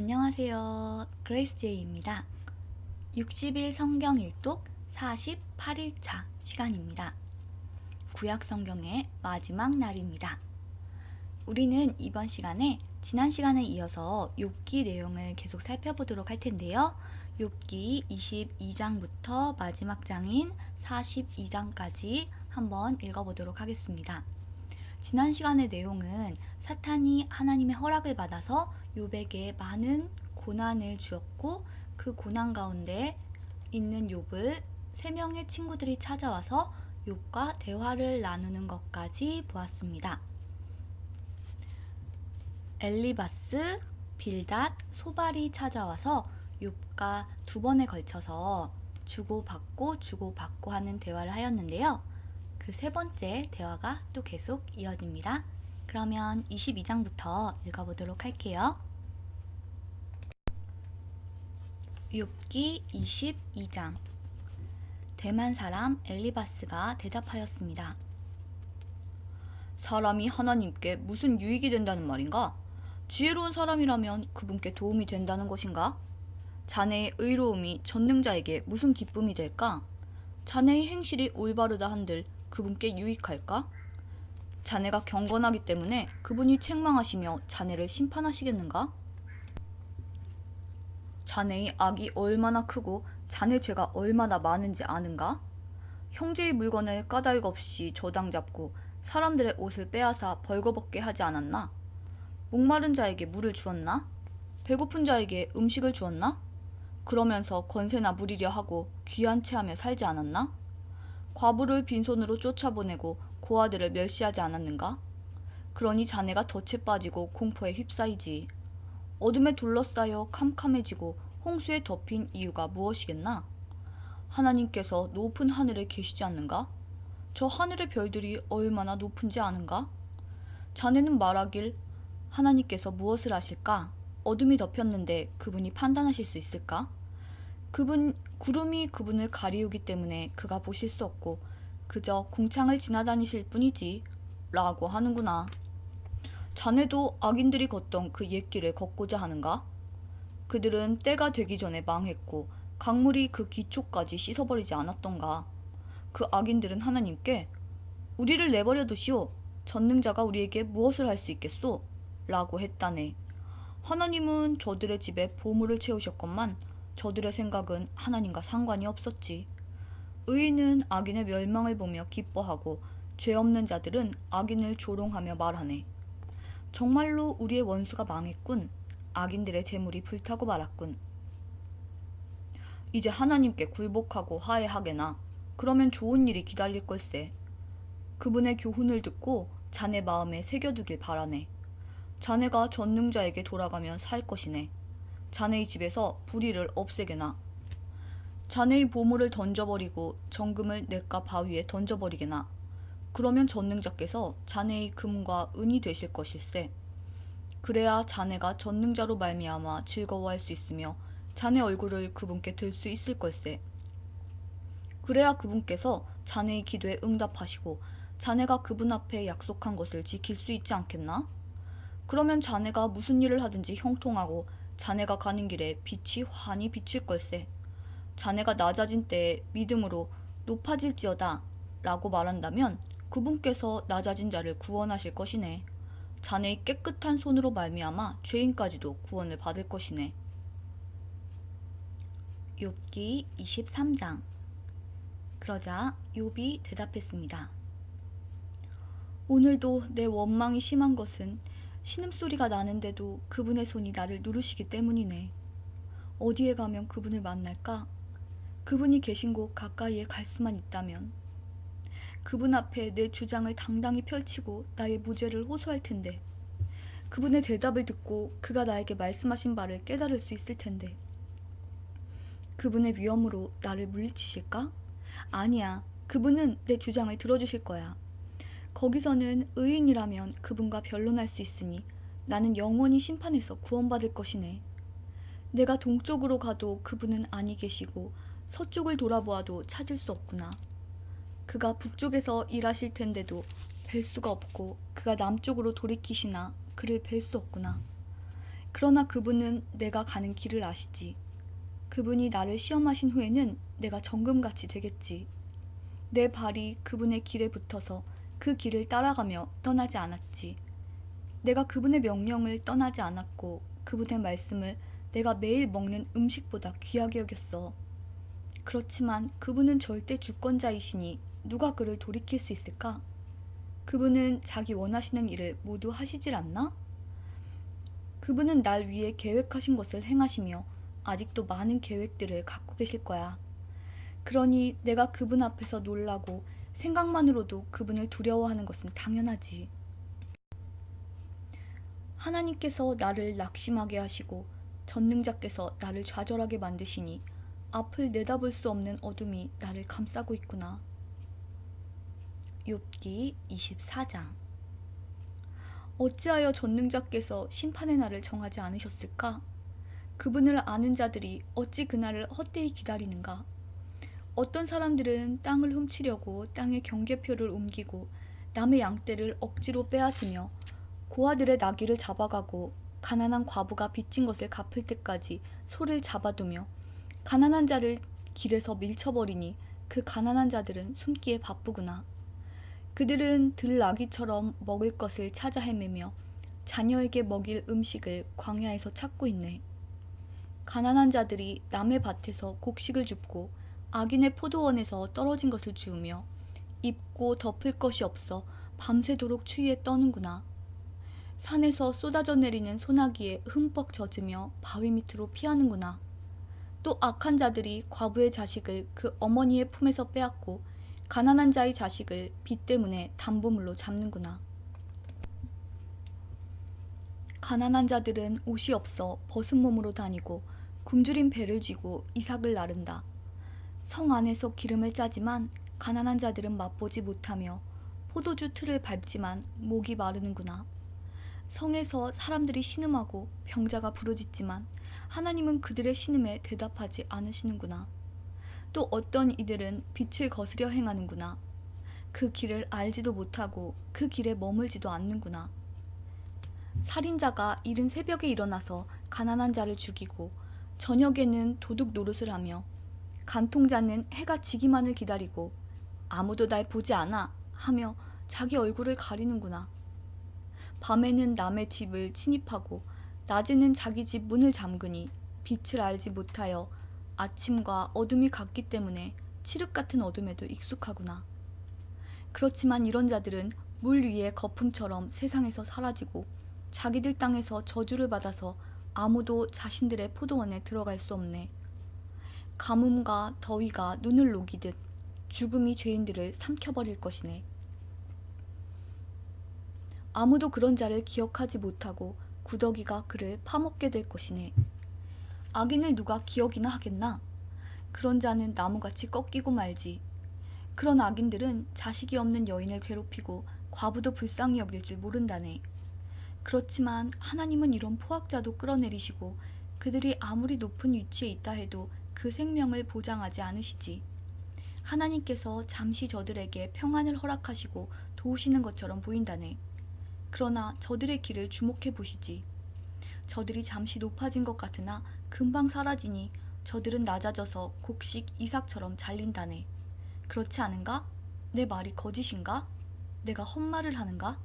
안녕하세요. 그레이스 제이입니다. 60일 성경 일독 48일차 시간입니다. 구약 성경의 마지막 날입니다. 우리는 이번 시간에 지난 시간에 이어서 욥기 내용을 계속 살펴보도록 할 텐데요. 욥기 22장부터 마지막 장인 42장까지 한번 읽어보도록 하겠습니다. 지난 시간의 내용은 사탄이 하나님의 허락을 받아서 욥에게 많은 고난을 주었고 그 고난 가운데 있는 욥을 세 명의 친구들이 찾아와서 욥과 대화를 나누는 것까지 보았습니다. 엘리바스, 빌닷, 소발이 찾아와서 욥과 두 번에 걸쳐서 주고받고 하는 대화를 하였는데요. 그 세 번째 대화가 또 계속 이어집니다. 그러면 22장부터 읽어보도록 할게요. 욥기 22장. 대만 사람 엘리바스가 대답하였습니다. 사람이 하나님께 무슨 유익이 된다는 말인가? 지혜로운 사람이라면 그분께 도움이 된다는 것인가? 자네의 의로움이 전능자에게 무슨 기쁨이 될까? 자네의 행실이 올바르다 한들 그분께 유익할까? 자네가 경건하기 때문에 그분이 책망하시며 자네를 심판하시겠는가? 자네의 악이 얼마나 크고 자네 죄가 얼마나 많은지 아는가? 형제의 물건을 까닭 없이 저당 잡고 사람들의 옷을 빼앗아 벌거벗게 하지 않았나? 목마른 자에게 물을 주었나? 배고픈 자에게 음식을 주었나? 그러면서 권세나 부리려 하고 귀한 체하며 살지 않았나? 과부를 빈손으로 쫓아보내고 고아들을 멸시하지 않았는가? 그러니 자네가 덫에 빠지고 공포에 휩싸이지. 어둠에 둘러싸여 캄캄해지고 홍수에 덮인 이유가 무엇이겠나? 하나님께서 높은 하늘에 계시지 않는가? 저 하늘의 별들이 얼마나 높은지 아는가? 자네는 말하길 하나님께서 무엇을 하실까? 어둠이 덮였는데 그분이 판단하실 수 있을까? 구름이 그분을 가리우기 때문에 그가 보실 수 없고 그저 궁창을 지나다니실 뿐이지 라고 하는구나. 자네도 악인들이 걷던 그 옛길을 걷고자 하는가? 그들은 때가 되기 전에 망했고 강물이 그 기초까지 씻어버리지 않았던가. 그 악인들은 하나님께 우리를 내버려 두시오. 전능자가 우리에게 무엇을 할 수 있겠소? 라고 했다네. 하나님은 저들의 집에 보물을 채우셨건만 저들의 생각은 하나님과 상관이 없었지. 의인은 악인의 멸망을 보며 기뻐하고 죄 없는 자들은 악인을 조롱하며 말하네. 정말로 우리의 원수가 망했군. 악인들의 재물이 불타고 말았군. 이제 하나님께 굴복하고 화해하게나. 그러면 좋은 일이 기다릴 걸세. 그분의 교훈을 듣고 자네 마음에 새겨두길 바라네. 자네가 전능자에게 돌아가면 살 것이네. 자네의 집에서 불의를 없애게나. 자네의 보물을 던져버리고 정금을 냇가 바위에 던져버리게나. 그러면 전능자께서 자네의 금과 은이 되실 것일세. 그래야 자네가 전능자로 말미암아 즐거워할 수 있으며 자네 얼굴을 그분께 들 수 있을 걸세. 그래야 그분께서 자네의 기도에 응답하시고 자네가 그분 앞에 약속한 것을 지킬 수 있지 않겠나? 그러면 자네가 무슨 일을 하든지 형통하고 자네가 가는 길에 빛이 환히 비칠 걸세. 자네가 낮아진 때에 믿음으로 높아질지어다 라고 말한다면 그분께서 낮아진 자를 구원하실 것이네. 자네의 깨끗한 손으로 말미암아 죄인까지도 구원을 받을 것이네. 욥기 23장. 그러자 욥이 대답했습니다. 오늘도 내 원망이 심한 것은 신음소리가 나는데도 그분의 손이 나를 누르시기 때문이네. 어디에 가면 그분을 만날까? 그분이 계신 곳 가까이에 갈 수만 있다면 그분 앞에 내 주장을 당당히 펼치고 나의 무죄를 호소할 텐데 그분의 대답을 듣고 그가 나에게 말씀하신 바를 깨달을 수 있을 텐데 그분의 위엄으로 나를 물리치실까? 아니야. 그분은 내 주장을 들어주실 거야. 거기서는 의인이라면 그분과 변론할 수 있으니 나는 영원히 심판에서 구원받을 것이네. 내가 동쪽으로 가도 그분은 아니 계시고 서쪽을 돌아보아도 찾을 수 없구나. 그가 북쪽에서 일하실 텐데도 뵐 수가 없고 그가 남쪽으로 돌이키시나 그를 뵐 수 없구나. 그러나 그분은 내가 가는 길을 아시지. 그분이 나를 시험하신 후에는 내가 정금같이 되겠지. 내 발이 그분의 길에 붙어서 그 길을 따라가며 떠나지 않았지. 내가 그분의 명령을 떠나지 않았고 그분의 말씀을 내가 매일 먹는 음식보다 귀하게 여겼어. 그렇지만 그분은 절대 주권자이시니 누가 그를 돌이킬 수 있을까? 그분은 자기 원하시는 일을 모두 하시질 않나? 그분은 날 위해 계획하신 것을 행하시며 아직도 많은 계획들을 갖고 계실 거야. 그러니 내가 그분 앞에서 놀라고 생각만으로도 그분을 두려워하는 것은 당연하지. 하나님께서 나를 낙심하게 하시고 전능자께서 나를 좌절하게 만드시니 앞을 내다볼 수 없는 어둠이 나를 감싸고 있구나. 욥기 24장. 어찌하여 전능자께서 심판의 날을 정하지 않으셨을까? 그분을 아는 자들이 어찌 그날을 헛되이 기다리는가? 어떤 사람들은 땅을 훔치려고 땅의 경계표를 옮기고 남의 양떼를 억지로 빼앗으며 고아들의 나귀를 잡아가고 가난한 과부가 빚진 것을 갚을 때까지 소를 잡아두며 가난한 자를 길에서 밀쳐버리니 그 가난한 자들은 숨기에 바쁘구나. 그들은 들나귀처럼 먹을 것을 찾아 헤매며 자녀에게 먹일 음식을 광야에서 찾고 있네. 가난한 자들이 남의 밭에서 곡식을 줍고 악인의 포도원에서 떨어진 것을 주우며 입고 덮을 것이 없어 밤새도록 추위에 떠는구나. 산에서 쏟아져 내리는 소나기에 흠뻑 젖으며 바위 밑으로 피하는구나. 또 악한 자들이 과부의 자식을 그 어머니의 품에서 빼앗고 가난한 자의 자식을 빚 때문에 담보물로 잡는구나. 가난한 자들은 옷이 없어 벗은 몸으로 다니고 굶주린 배를 쥐고 이삭을 나른다. 성 안에서 기름을 짜지만 가난한 자들은 맛보지 못하며 포도주 틀을 밟지만 목이 마르는구나. 성에서 사람들이 신음하고 병자가 부르짖지만 하나님은 그들의 신음에 대답하지 않으시는구나. 또 어떤 이들은 빛을 거스려 행하는구나. 그 길을 알지도 못하고 그 길에 머물지도 않는구나. 살인자가 이른 새벽에 일어나서 가난한 자를 죽이고 저녁에는 도둑 노릇을 하며 간통자는 해가 지기만을 기다리고 아무도 날 보지 않아 하며 자기 얼굴을 가리는구나. 밤에는 남의 집을 침입하고 낮에는 자기 집 문을 잠그니 빛을 알지 못하여 아침과 어둠이 같기 때문에 칠흑 같은 어둠에도 익숙하구나. 그렇지만 이런 자들은 물 위의 거품처럼 세상에서 사라지고 자기들 땅에서 저주를 받아서 아무도 자신들의 포도원에 들어갈 수 없네. 가뭄과 더위가 눈을 녹이듯 죽음이 죄인들을 삼켜버릴 것이네. 아무도 그런 자를 기억하지 못하고 구더기가 그를 파먹게 될 것이네. 악인을 누가 기억이나 하겠나? 그런 자는 나무같이 꺾이고 말지. 그런 악인들은 자식이 없는 여인을 괴롭히고 과부도 불쌍히 여길 줄 모른다네. 그렇지만 하나님은 이런 포악자도 끌어내리시고 그들이 아무리 높은 위치에 있다 해도 그 생명을 보장하지 않으시지. 하나님께서 잠시 저들에게 평안을 허락하시고 도우시는 것처럼 보인다네. 그러나 저들의 길을 주목해 보시지. 저들이 잠시 높아진 것 같으나 금방 사라지니 저들은 낮아져서 곡식 이삭처럼 잘린다네. 그렇지 않은가? 내 말이 거짓인가? 내가 헛말을 하는가?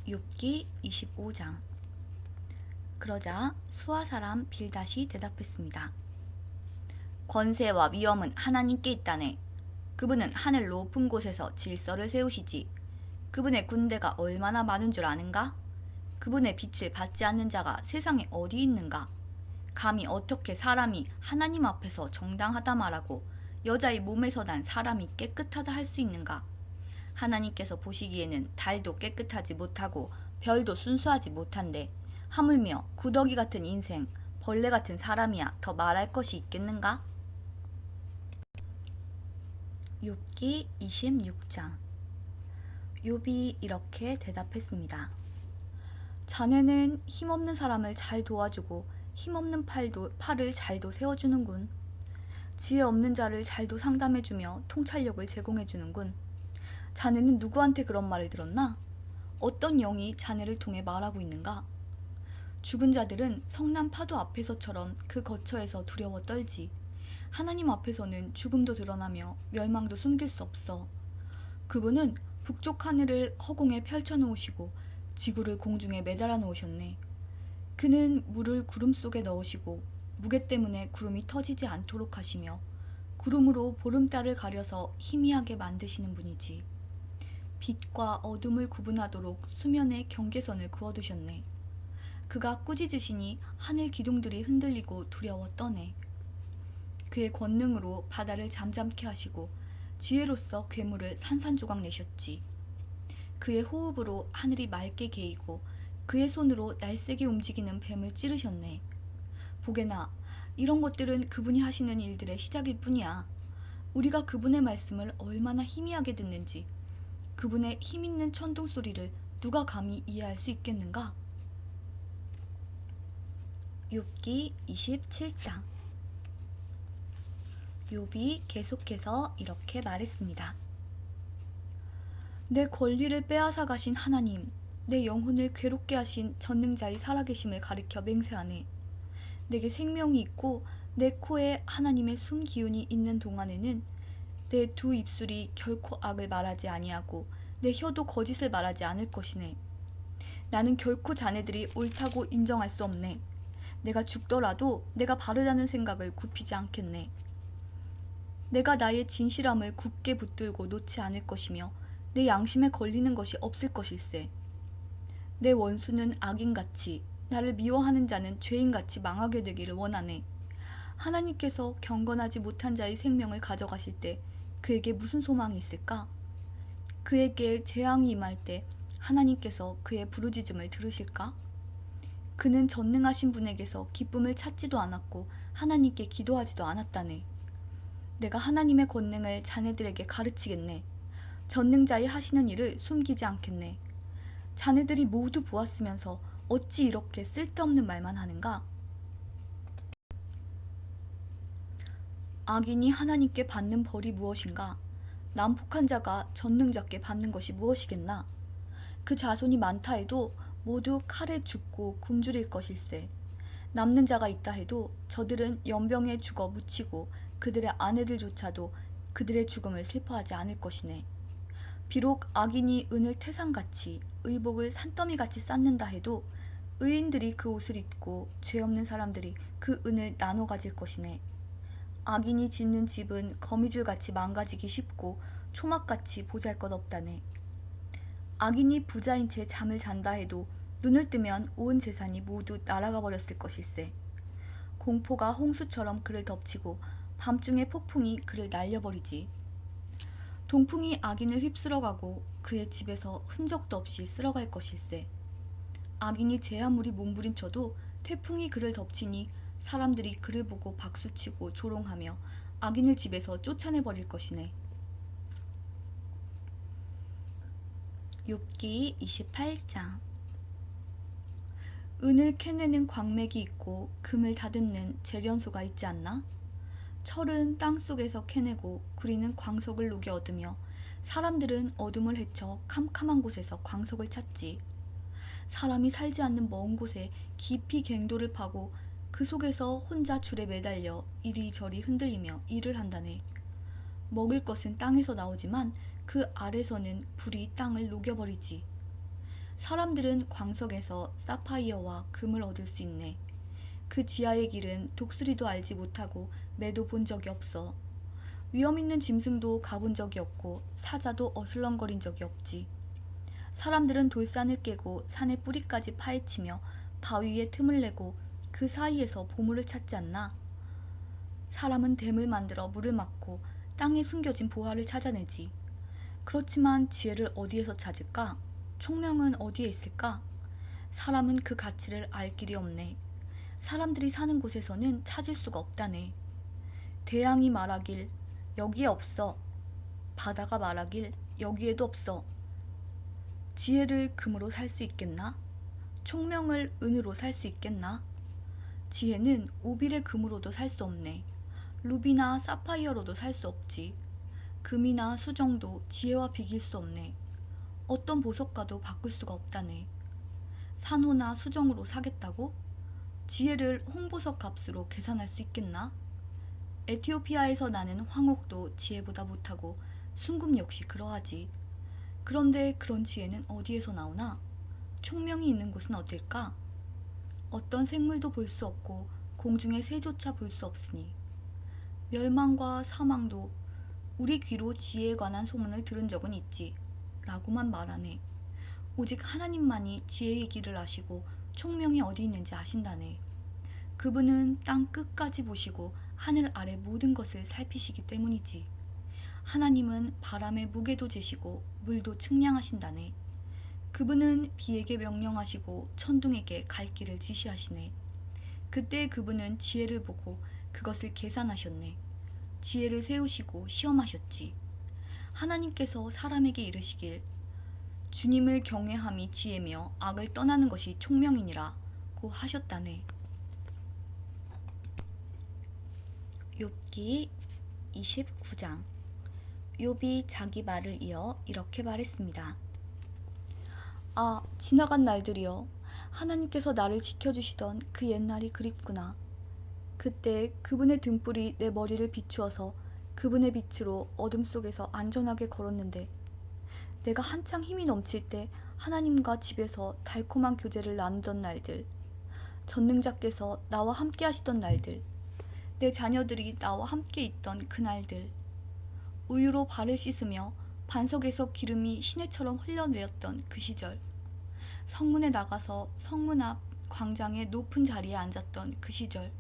욥기 25장. 그러자 수아 사람 빌닷이 대답했습니다. 권세와 위엄은 하나님께 있다네. 그분은 하늘 높은 곳에서 질서를 세우시지. 그분의 군대가 얼마나 많은 줄 아는가? 그분의 빛을 받지 않는 자가 세상에 어디 있는가? 감히 어떻게 사람이 하나님 앞에서 정당하다 말하고 여자의 몸에서 난 사람이 깨끗하다 할 수 있는가? 하나님께서 보시기에는 달도 깨끗하지 못하고 별도 순수하지 못한데 하물며 구더기 같은 인생, 벌레 같은 사람이야 더 말할 것이 있겠는가? 욥기 26장. 욥이 이렇게 대답했습니다. 자네는 힘없는 사람을 잘 도와주고 힘없는 팔을 잘도 세워주는군. 지혜 없는 자를 잘도 상담해주며 통찰력을 제공해주는군. 자네는 누구한테 그런 말을 들었나? 어떤 영이 자네를 통해 말하고 있는가? 죽은 자들은 성난 파도 앞에서처럼 그 거처에서 두려워 떨지. 하나님 앞에서는 죽음도 드러나며 멸망도 숨길 수 없어. 그분은 북쪽 하늘을 허공에 펼쳐놓으시고 지구를 공중에 매달아 놓으셨네. 그는 물을 구름 속에 넣으시고 무게 때문에 구름이 터지지 않도록 하시며 구름으로 보름달을 가려서 희미하게 만드시는 분이지. 빛과 어둠을 구분하도록 수면에 경계선을 그어두셨네. 그가 꾸짖으시니 하늘 기둥들이 흔들리고 두려워 떠네. 그의 권능으로 바다를 잠잠케 하시고 지혜로서 괴물을 산산조각 내셨지. 그의 호흡으로 하늘이 맑게 개이고 그의 손으로 날쌔게 움직이는 뱀을 찌르셨네. 보게나, 이런 것들은 그분이 하시는 일들의 시작일 뿐이야. 우리가 그분의 말씀을 얼마나 희미하게 듣는지, 그분의 힘있는 천둥 소리를 누가 감히 이해할 수 있겠는가? 욥기 27장. 욥이 계속해서 이렇게 말했습니다. 내 권리를 빼앗아 가신 하나님, 내 영혼을 괴롭게 하신 전능자의 살아계심을 가리켜 맹세하네. 내게 생명이 있고 내 코에 하나님의 숨 기운이 있는 동안에는 내 두 입술이 결코 악을 말하지 아니하고 내 혀도 거짓을 말하지 않을 것이네. 나는 결코 자네들이 옳다고 인정할 수 없네. 내가 죽더라도 내가 바르다는 생각을 굽히지 않겠네. 내가 나의 진실함을 굳게 붙들고 놓지 않을 것이며 내 양심에 걸리는 것이 없을 것일세. 내 원수는 악인같이, 나를 미워하는 자는 죄인같이 망하게 되기를 원하네. 하나님께서 경건하지 못한 자의 생명을 가져가실 때 그에게 무슨 소망이 있을까? 그에게 재앙이 임할 때 하나님께서 그의 부르짖음을 들으실까? 그는 전능하신 분에게서 기쁨을 찾지도 않았고 하나님께 기도하지도 않았다네. 내가 하나님의 권능을 자네들에게 가르치겠네. 전능자의 하시는 일을 숨기지 않겠네. 자네들이 모두 보았으면서 어찌 이렇게 쓸데없는 말만 하는가? 악인이 하나님께 받는 벌이 무엇인가? 난폭한 자가 전능자께 받는 것이 무엇이겠나? 그 자손이 많다 해도 모두 칼에 죽고 굶주릴 것일세. 남는 자가 있다 해도 저들은 연병에 죽어 묻히고 그들의 아내들조차도 그들의 죽음을 슬퍼하지 않을 것이네. 비록 악인이 은을 태산같이 의복을 산더미같이 쌓는다 해도 의인들이 그 옷을 입고 죄 없는 사람들이 그 은을 나눠 가질 것이네. 악인이 짓는 집은 거미줄같이 망가지기 쉽고 초막같이 보잘것없다네. 악인이 부자인 채 잠을 잔다 해도 눈을 뜨면 온 재산이 모두 날아가 버렸을 것일세. 공포가 홍수처럼 그를 덮치고 밤중에 폭풍이 그를 날려버리지. 동풍이 악인을 휩쓸어가고 그의 집에서 흔적도 없이 쓸어갈 것일세. 악인이 제 아무리 몸부림쳐도 태풍이 그를 덮치니 사람들이 그를 보고 박수치고 조롱하며 악인을 집에서 쫓아내버릴 것이네. 욥기 28장. 은을 캐내는 광맥이 있고 금을 다듬는 재련소가 있지 않나? 철은 땅속에서 캐내고 구리는 광석을 녹여 얻으며 사람들은 어둠을 헤쳐 캄캄한 곳에서 광석을 찾지. 사람이 살지 않는 먼 곳에 깊이 갱도를 파고 그 속에서 혼자 줄에 매달려 이리저리 흔들리며 일을 한다네. 먹을 것은 땅에서 나오지만 그 아래서는 불이 땅을 녹여버리지. 사람들은 광석에서 사파이어와 금을 얻을 수 있네. 그 지하의 길은 독수리도 알지 못하고 매도 본 적이 없어. 위험 있는 짐승도 가본 적이 없고 사자도 어슬렁거린 적이 없지. 사람들은 돌산을 깨고 산의 뿌리까지 파헤치며 바위에 틈을 내고 그 사이에서 보물을 찾지 않나? 사람은 댐을 만들어 물을 막고 땅에 숨겨진 보화를 찾아내지. 그렇지만 지혜를 어디에서 찾을까? 총명은 어디에 있을까? 사람은 그 가치를 알 길이 없네. 사람들이 사는 곳에서는 찾을 수가 없다네. 대양이 말하길 여기에 없어. 바다가 말하길 여기에도 없어. 지혜를 금으로 살 수 있겠나? 총명을 은으로 살 수 있겠나? 지혜는 오빌의 금으로도 살 수 없네. 루비나 사파이어로도 살 수 없지. 금이나 수정도 지혜와 비길 수 없네. 어떤 보석과도 바꿀 수가 없다네. 산호나 수정으로 사겠다고? 지혜를 홍보석 값으로 계산할 수 있겠나? 에티오피아에서 나는 황옥도 지혜보다 못하고 순금 역시 그러하지. 그런데 그런 지혜는 어디에서 나오나? 총명이 있는 곳은 어딜까? 어떤 생물도 볼 수 없고 공중의 새조차 볼 수 없으니 멸망과 사망도 우리 귀로 지혜에 관한 소문을 들은 적은 있지 라고만 말하네. 오직 하나님만이 지혜의 길을 아시고 총명이 어디 있는지 아신다네. 그분은 땅 끝까지 보시고 하늘 아래 모든 것을 살피시기 때문이지. 하나님은 바람의 무게도 재시고 물도 측량하신다네. 그분은 비에게 명령하시고 천둥에게 갈 길을 지시하시네. 그때 그분은 지혜를 보고 그것을 계산하셨네. 지혜를 세우시고 시험하셨지. 하나님께서 사람에게 이르시길 주님을 경외함이 지혜며 악을 떠나는 것이 총명이니라고 하셨다네. 욥기 29장. 욥이 자기 말을 이어 이렇게 말했습니다. 아, 지나간 날들이여. 하나님께서 나를 지켜주시던 그 옛날이 그립구나. 그때 그분의 등불이 내 머리를 비추어서 그분의 빛으로 어둠 속에서 안전하게 걸었는데 내가 한창 힘이 넘칠 때 하나님과 집에서 달콤한 교제를 나누던 날들, 전능자께서 나와 함께 하시던 날들, 내 자녀들이 나와 함께 있던 그날들, 우유로 발을 씻으며 반석에서 기름이 시내처럼 흘러내렸던 그 시절, 성문에 나가서 성문 앞 광장의 높은 자리에 앉았던 그 시절,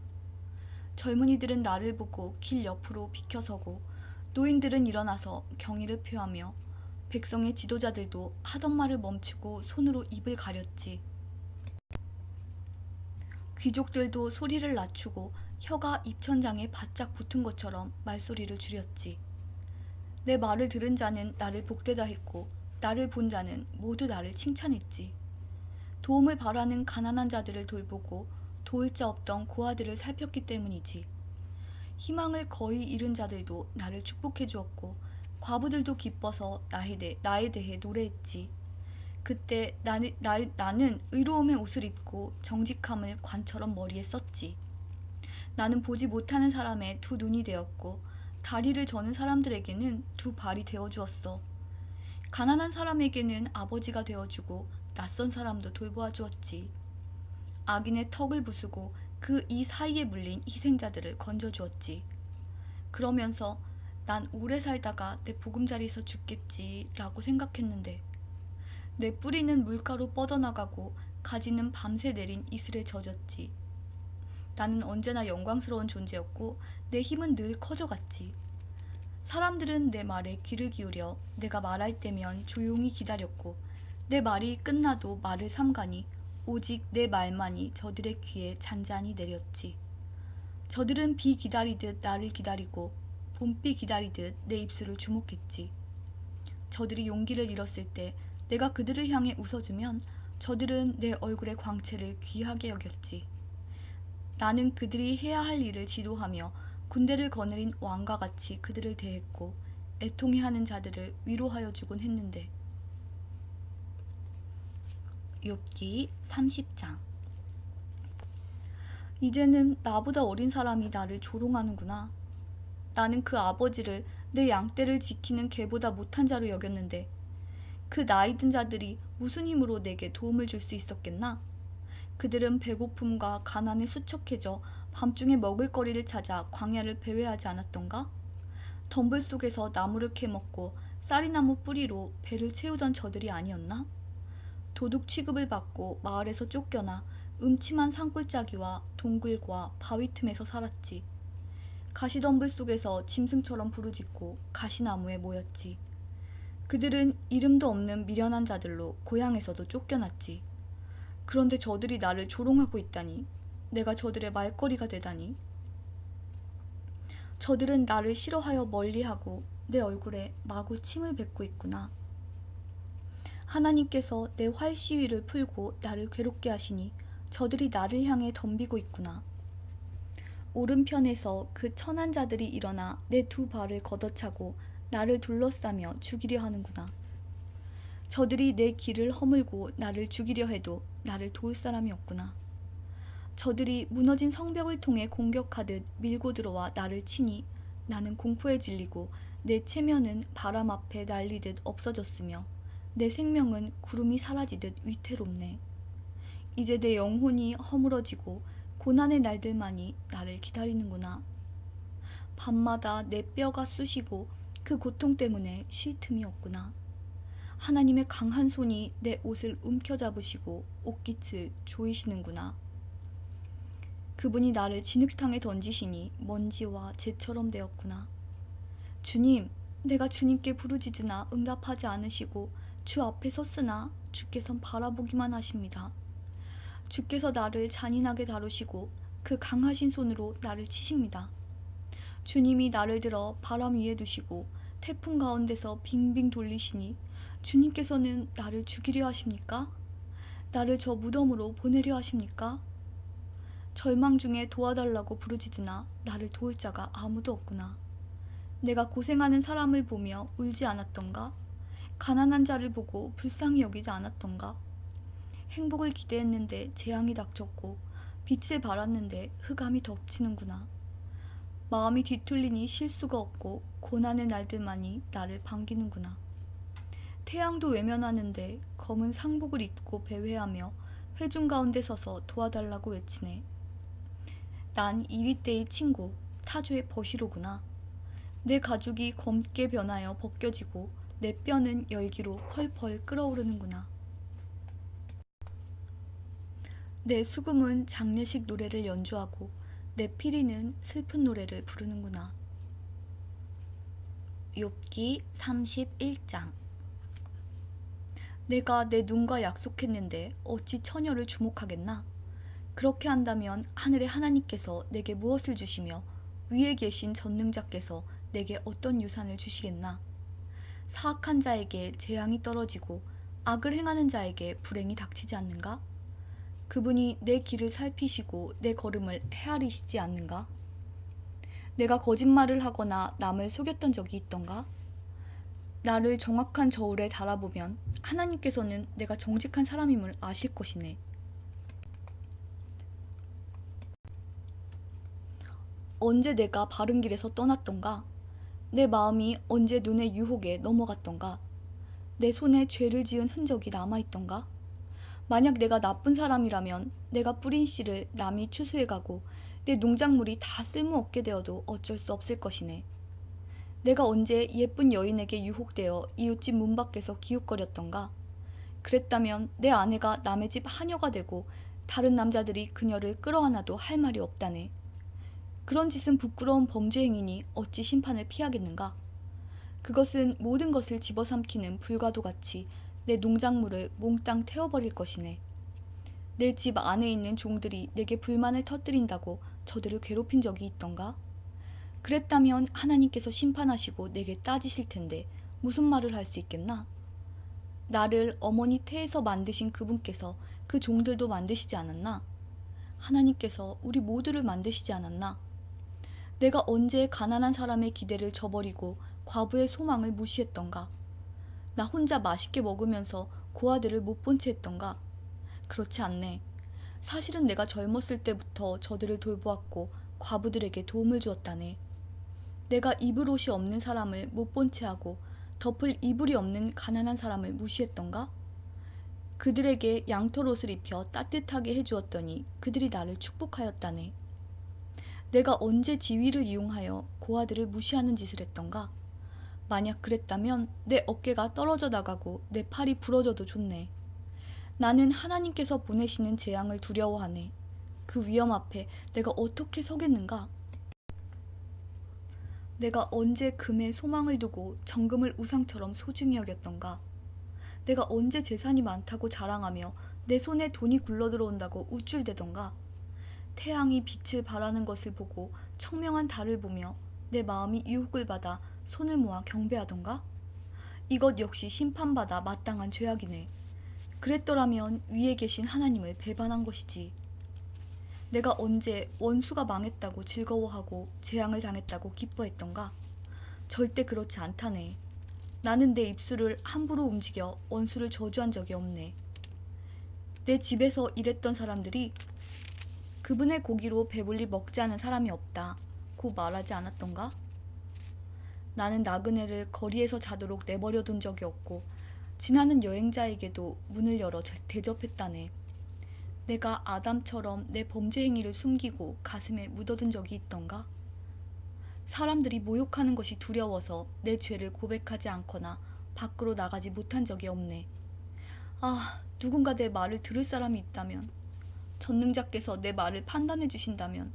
젊은이들은 나를 보고 길 옆으로 비켜서고 노인들은 일어나서 경의를 표하며 백성의 지도자들도 하던 말을 멈추고 손으로 입을 가렸지. 귀족들도 소리를 낮추고 혀가 입천장에 바짝 붙은 것처럼 말소리를 줄였지. 내 말을 들은 자는 나를 복되다 했고 나를 본 자는 모두 나를 칭찬했지. 도움을 바라는 가난한 자들을 돌보고 도울 자 없던 고아들을 살폈기 때문이지. 희망을 거의 잃은 자들도 나를 축복해 주었고 과부들도 기뻐서 나에 대해 노래했지. 그때 나는 의로움의 옷을 입고 정직함을 관처럼 머리에 썼지. 나는 보지 못하는 사람의 두 눈이 되었고 다리를 저는 사람들에게는 두 발이 되어주었어. 가난한 사람에게는 아버지가 되어주고 낯선 사람도 돌보아 주었지. 악인의 턱을 부수고 그 이 사이에 물린 희생자들을 건져주었지. 그러면서 난 오래 살다가 내 보금자리에서 죽겠지라고 생각했는데 내 뿌리는 물가로 뻗어나가고 가지는 밤새 내린 이슬에 젖었지. 나는 언제나 영광스러운 존재였고 내 힘은 늘 커져갔지. 사람들은 내 말에 귀를 기울여 내가 말할 때면 조용히 기다렸고 내 말이 끝나도 말을 삼가니 오직 내 말만이 저들의 귀에 잔잔히 내렸지. 저들은 비 기다리듯 나를 기다리고 봄비 기다리듯 내 입술을 주목했지. 저들이 용기를 잃었을 때 내가 그들을 향해 웃어주면 저들은 내 얼굴의 광채를 귀하게 여겼지. 나는 그들이 해야 할 일을 지도하며 군대를 거느린 왕과 같이 그들을 대했고 애통해하는 자들을 위로하여 주곤 했는데. 욥기 30장. 이제는 나보다 어린 사람이 나를 조롱하는구나. 나는 그 아버지를 내 양떼를 지키는 개보다 못한 자로 여겼는데 그 나이 든 자들이 무슨 힘으로 내게 도움을 줄 수 있었겠나? 그들은 배고픔과 가난에 수척해져 밤중에 먹을거리를 찾아 광야를 배회하지 않았던가? 덤불 속에서 나무를 캐먹고 쌀이나무 뿌리로 배를 채우던 저들이 아니었나? 도둑 취급을 받고 마을에서 쫓겨나 음침한 산골짜기와 동굴과 바위 틈에서 살았지. 가시덤불 속에서 짐승처럼 부르짖고 가시나무에 모였지. 그들은 이름도 없는 미련한 자들로 고향에서도 쫓겨났지. 그런데 저들이 나를 조롱하고 있다니. 내가 저들의 말거리가 되다니. 저들은 나를 싫어하여 멀리하고 내 얼굴에 마구 침을 뱉고 있구나. 하나님께서 내 활시위를 풀고 나를 괴롭게 하시니 저들이 나를 향해 덤비고 있구나. 오른편에서 그 천한 자들이 일어나 내 두 발을 걷어차고 나를 둘러싸며 죽이려 하는구나. 저들이 내 길을 허물고 나를 죽이려 해도 나를 도울 사람이 없구나. 저들이 무너진 성벽을 통해 공격하듯 밀고 들어와 나를 치니 나는 공포에 질리고 내 체면은 바람 앞에 날리듯 없어졌으며 내 생명은 구름이 사라지듯 위태롭네. 이제 내 영혼이 허물어지고 고난의 날들만이 나를 기다리는구나. 밤마다 내 뼈가 쑤시고 그 고통 때문에 쉴 틈이 없구나. 하나님의 강한 손이 내 옷을 움켜잡으시고 옷깃을 조이시는구나. 그분이 나를 진흙탕에 던지시니 먼지와 재처럼 되었구나. 주님, 내가 주님께 부르짖으나 응답하지 않으시고 주 앞에 섰으나 주께선 바라보기만 하십니다. 주께서 나를 잔인하게 다루시고 그 강하신 손으로 나를 치십니다. 주님이 나를 들어 바람 위에 두시고 태풍 가운데서 빙빙 돌리시니 주님께서는 나를 죽이려 하십니까? 나를 저 무덤으로 보내려 하십니까? 절망 중에 도와달라고 부르짖으나 나를 도울 자가 아무도 없구나. 내가 고생하는 사람을 보며 울지 않았던가? 가난한 자를 보고 불쌍히 여기지 않았던가? 행복을 기대했는데 재앙이 닥쳤고 빛을 발았는데 흑암이 덮치는구나. 마음이 뒤틀리니 쉴 수가 없고 고난의 날들만이 나를 반기는구나. 태양도 외면하는데 검은 상복을 입고 배회하며 회중 가운데 서서 도와달라고 외치네. 난 2위 때의 친구, 타조의 버시로구나. 내 가죽이 검게 변하여 벗겨지고 내 뼈는 열기로 펄펄 끓어오르는구나. 내 수금은 장례식 노래를 연주하고 내 피리는 슬픈 노래를 부르는구나. 욥기 31장. 내가 내 눈과 약속했는데 어찌 처녀를 주목하겠나? 그렇게 한다면 하늘의 하나님께서 내게 무엇을 주시며 위에 계신 전능자께서 내게 어떤 유산을 주시겠나? 사악한 자에게 재앙이 떨어지고 악을 행하는 자에게 불행이 닥치지 않는가? 그분이 내 길을 살피시고 내 걸음을 헤아리시지 않는가? 내가 거짓말을 하거나 남을 속였던 적이 있던가? 나를 정확한 저울에 달아보면 하나님께서는 내가 정직한 사람임을 아실 것이네. 언제 내가 바른 길에서 떠났던가? 내 마음이 언제 눈의 유혹에 넘어갔던가? 내 손에 죄를 지은 흔적이 남아있던가? 만약 내가 나쁜 사람이라면 내가 뿌린 씨를 남이 추수해가고 내 농작물이 다 쓸모없게 되어도 어쩔 수 없을 것이네. 내가 언제 예쁜 여인에게 유혹되어 이웃집 문 밖에서 기웃거렸던가? 그랬다면 내 아내가 남의 집 하녀가 되고 다른 남자들이 그녀를 끌어안아도 할 말이 없다네. 그런 짓은 부끄러운 범죄 행위니 어찌 심판을 피하겠는가? 그것은 모든 것을 집어삼키는 불과도 같이 내 농작물을 몽땅 태워버릴 것이네. 내 집 안에 있는 종들이 내게 불만을 터뜨린다고 저들을 괴롭힌 적이 있던가? 그랬다면 하나님께서 심판하시고 내게 따지실 텐데 무슨 말을 할 수 있겠나? 나를 어머니 태에서 만드신 그분께서 그 종들도 만드시지 않았나? 하나님께서 우리 모두를 만드시지 않았나? 내가 언제 가난한 사람의 기대를 저버리고 과부의 소망을 무시했던가? 나 혼자 맛있게 먹으면서 고아들을 못 본 채 했던가? 그렇지 않네. 사실은 내가 젊었을 때부터 저들을 돌보았고 과부들에게 도움을 주었다네. 내가 입을 옷이 없는 사람을 못 본 채 하고 덮을 이불이 없는 가난한 사람을 무시했던가? 그들에게 양털옷을 입혀 따뜻하게 해주었더니 그들이 나를 축복하였다네. 내가 언제 지위를 이용하여 고아들을 무시하는 짓을 했던가? 만약 그랬다면 내 어깨가 떨어져 나가고 내 팔이 부러져도 좋네. 나는 하나님께서 보내시는 재앙을 두려워하네. 그 위험 앞에 내가 어떻게 서겠는가? 내가 언제 금에 소망을 두고 정금을 우상처럼 소중히 여겼던가? 내가 언제 재산이 많다고 자랑하며 내 손에 돈이 굴러들어온다고 우쭐대던가? 태양이 빛을 발하는 것을 보고 청명한 달을 보며 내 마음이 유혹을 받아 손을 모아 경배하던가? 이것 역시 심판받아 마땅한 죄악이네. 그랬더라면 위에 계신 하나님을 배반한 것이지. 내가 언제 원수가 망했다고 즐거워하고 재앙을 당했다고 기뻐했던가? 절대 그렇지 않다네. 나는 내 입술을 함부로 움직여 원수를 저주한 적이 없네. 내 집에서 일했던 사람들이 그분의 고기로 배불리 먹지 않은 사람이 없다 고 말하지 않았던가? 나는 나그네를 거리에서 자도록 내버려둔 적이 없고 지나는 여행자에게도 문을 열어 대접했다네. 내가 아담처럼 내 범죄 행위를 숨기고 가슴에 묻어둔 적이 있던가? 사람들이 모욕하는 것이 두려워서 내 죄를 고백하지 않거나 밖으로 나가지 못한 적이 없네. 아, 누군가 내 말을 들을 사람이 있다면, 전능자께서 내 말을 판단해 주신다면,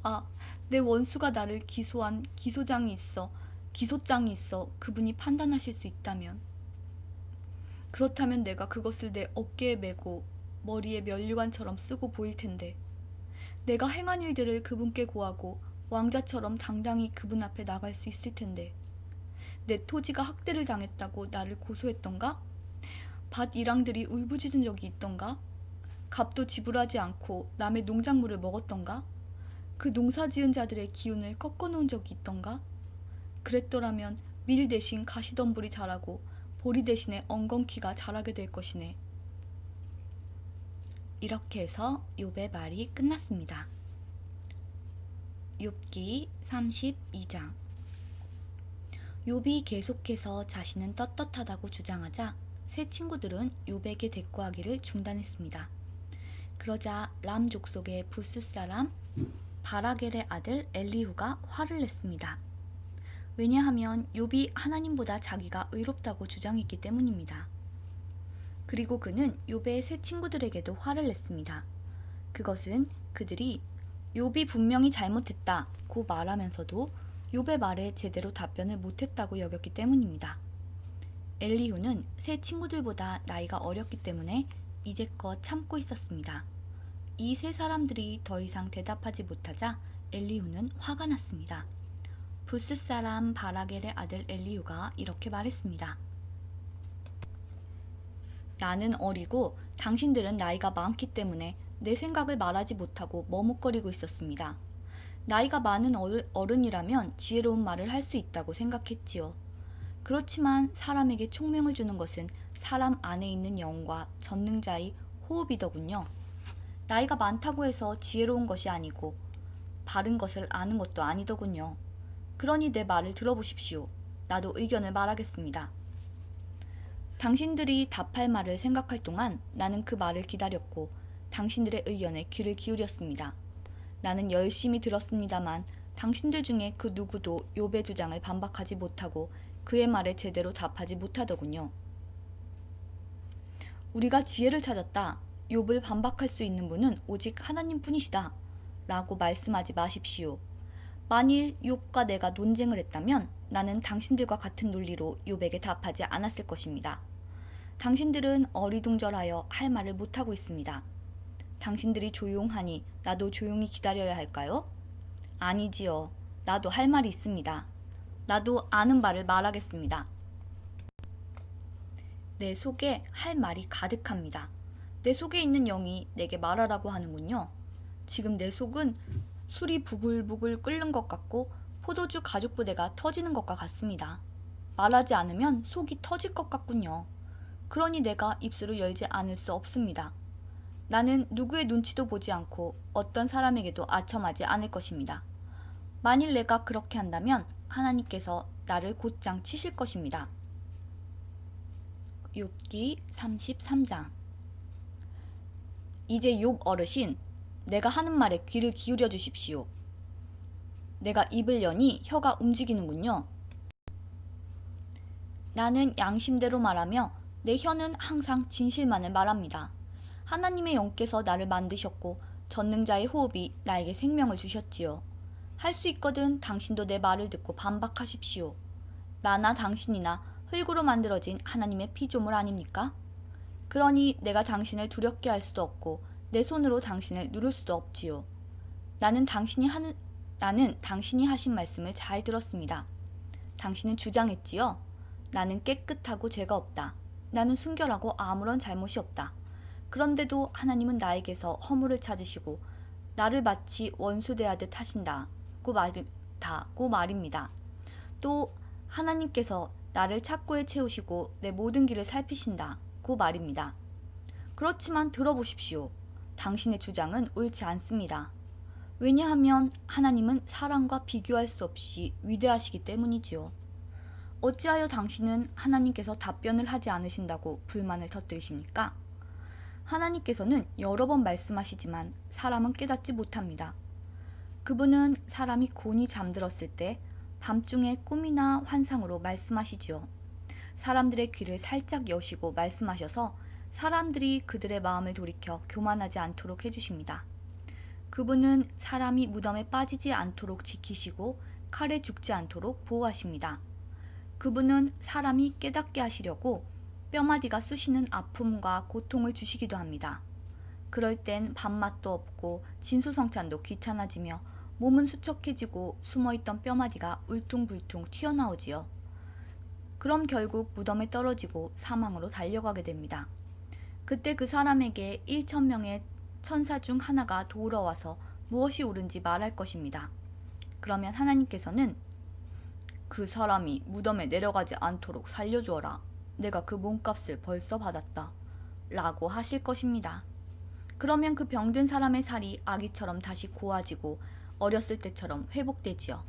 아, 내 원수가 나를 기소한 기소장이 있어 그분이 판단하실 수 있다면, 그렇다면 내가 그것을 내 어깨에 메고 머리에 면류관처럼 쓰고 보일 텐데, 내가 행한 일들을 그분께 고하고 왕자처럼 당당히 그분 앞에 나갈 수 있을 텐데, 내 토지가 학대를 당했다고 나를 고소했던가? 밭 일항들이 울부짖은 적이 있던가? 값도 지불하지 않고 남의 농작물을 먹었던가? 그 농사 지은 자들의 기운을 꺾어놓은 적이 있던가? 그랬더라면 밀 대신 가시덤불이 자라고 보리 대신에 엉겅퀴가 자라게 될 것이네. 이렇게 해서 욥의 말이 끝났습니다. 욥기 32장. 욥이 계속해서 자신은 떳떳하다고 주장하자 세 친구들은 욥에게 대꾸하기를 중단했습니다. 그러자 람 족속의 부스 사람 바라겔의 아들 엘리후가 화를 냈습니다. 왜냐하면 욥이 하나님보다 자기가 의롭다고 주장했기 때문입니다. 그리고 그는 욥의 세 친구들에게도 화를 냈습니다. 그것은 그들이 욥이 분명히 잘못했다고 말하면서도 욥의 말에 제대로 답변을 못했다고 여겼기 때문입니다. 엘리후는 세 친구들보다 나이가 어렸기 때문에 이제껏 참고 있었습니다. 이 세 사람들이 더 이상 대답하지 못하자 엘리후는 화가 났습니다. 부스 사람 바라겔의 아들 엘리후가 이렇게 말했습니다. 나는 어리고 당신들은 나이가 많기 때문에 내 생각을 말하지 못하고 머뭇거리고 있었습니다. 나이가 많은 어른이라면 지혜로운 말을 할 수 있다고 생각했지요. 그렇지만 사람에게 총명을 주는 것은 사람 안에 있는 영과 전능자의 호흡이더군요. 나이가 많다고 해서 지혜로운 것이 아니고 바른 것을 아는 것도 아니더군요. 그러니 내 말을 들어보십시오. 나도 의견을 말하겠습니다. 당신들이 답할 말을 생각할 동안 나는 그 말을 기다렸고 당신들의 의견에 귀를 기울였습니다. 나는 열심히 들었습니다만 당신들 중에 그 누구도 욥의 주장을 반박하지 못하고 그의 말에 제대로 답하지 못하더군요. 우리가 지혜를 찾았다. 욥을 반박할 수 있는 분은 오직 하나님뿐이시다. 라고 말씀하지 마십시오. 만일 욥과 내가 논쟁을 했다면 나는 당신들과 같은 논리로 욥에게 답하지 않았을 것입니다. 당신들은 어리둥절하여 할 말을 못하고 있습니다. 당신들이 조용하니 나도 조용히 기다려야 할까요? 아니지요. 나도 할 말이 있습니다. 나도 아는 바를 말하겠습니다. 내 속에 할 말이 가득합니다. 내 속에 있는 영이 내게 말하라고 하는군요. 지금 내 속은 술이 부글부글 끓는 것 같고 포도주 가죽 부대가 터지는 것과 같습니다. 말하지 않으면 속이 터질 것 같군요. 그러니 내가 입술을 열지 않을 수 없습니다. 나는 누구의 눈치도 보지 않고 어떤 사람에게도 아첨하지 않을 것입니다. 만일 내가 그렇게 한다면 하나님께서 나를 곧장 치실 것입니다. 욥기 33장. 이제 욥 어르신, 내가 하는 말에 귀를 기울여 주십시오. 내가 입을 여니 혀가 움직이는군요. 나는 양심대로 말하며 내 혀는 항상 진실만을 말합니다. 하나님의 영께서 나를 만드셨고 전능자의 호흡이 나에게 생명을 주셨지요. 할 수 있거든 당신도 내 말을 듣고 반박하십시오. 나나 당신이나 흙으로 만들어진 하나님의 피조물 아닙니까? 그러니 내가 당신을 두렵게 할 수도 없고 내 손으로 당신을 누를 수도 없지요. 나는 당신이 하신 말씀을 잘 들었습니다. 당신은 주장했지요. 나는 깨끗하고 죄가 없다. 나는 순결하고 아무런 잘못이 없다. 그런데도 하나님은 나에게서 허물을 찾으시고 나를 마치 원수 대하듯 하신다고 말입니다. 또 하나님께서 나를 착고에 채우시고 내 모든 길을 살피신다고 말입니다. 그렇지만 들어보십시오. 당신의 주장은 옳지 않습니다. 왜냐하면 하나님은 사람과 비교할 수 없이 위대하시기 때문이지요. 어찌하여 당신은 하나님께서 답변을 하지 않으신다고 불만을 터뜨리십니까? 하나님께서는 여러 번 말씀하시지만 사람은 깨닫지 못합니다. 그분은 사람이 곤히 잠들었을 때 밤중에 꿈이나 환상으로 말씀하시지요. 사람들의 귀를 살짝 여시고 말씀하셔서 사람들이 그들의 마음을 돌이켜 교만하지 않도록 해주십니다. 그분은 사람이 무덤에 빠지지 않도록 지키시고 칼에 죽지 않도록 보호하십니다. 그분은 사람이 깨닫게 하시려고 뼈마디가 쑤시는 아픔과 고통을 주시기도 합니다. 그럴 땐 밥맛도 없고 진수성찬도 귀찮아지며 몸은 수척해지고 숨어있던 뼈마디가 울퉁불퉁 튀어나오지요. 그럼 결국 무덤에 떨어지고 사망으로 달려가게 됩니다. 그때 그 사람에게 1,000명의 천사 중 하나가 도우러 와서 무엇이 옳은지 말할 것입니다. 그러면 하나님께서는 그 사람이 무덤에 내려가지 않도록 살려주어라. 내가 그 몸값을 벌써 받았다. 라고 하실 것입니다. 그러면 그 병든 사람의 살이 아기처럼 다시 고와지고 어렸을 때처럼 회복되지요.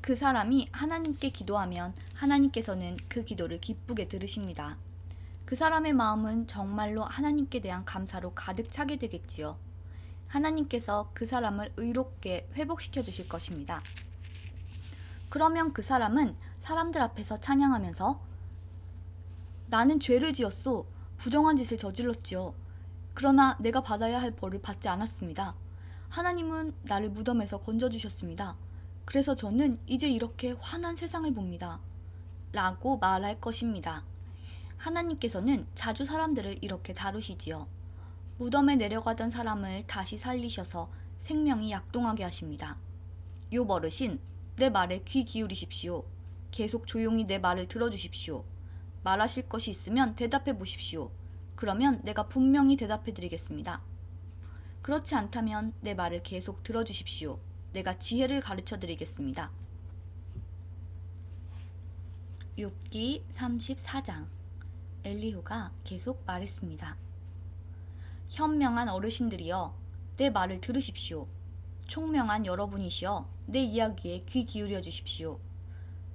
그 사람이 하나님께 기도하면 하나님께서는 그 기도를 기쁘게 들으십니다. 그 사람의 마음은 정말로 하나님께 대한 감사로 가득 차게 되겠지요. 하나님께서 그 사람을 의롭게 회복시켜 주실 것입니다. 그러면 그 사람은 사람들 앞에서 찬양하면서 나는 죄를 지었소. 부정한 짓을 저질렀지요. 그러나 내가 받아야 할 벌을 받지 않았습니다. 하나님은 나를 무덤에서 건져주셨습니다. 그래서 저는 이제 이렇게 환한 세상을 봅니다. 라고 말할 것입니다. 하나님께서는 자주 사람들을 이렇게 다루시지요. 무덤에 내려가던 사람을 다시 살리셔서 생명이 약동하게 하십니다. 욥 어르신, 내 말에 귀 기울이십시오. 계속 조용히 내 말을 들어주십시오. 말하실 것이 있으면 대답해 보십시오. 그러면 내가 분명히 대답해 드리겠습니다. 그렇지 않다면 내 말을 계속 들어주십시오. 내가 지혜를 가르쳐 드리겠습니다. 욥기 34장. 엘리후가 계속 말했습니다. 현명한 어르신들이여, 내 말을 들으십시오. 총명한 여러분이시여, 내 이야기에 귀 기울여 주십시오.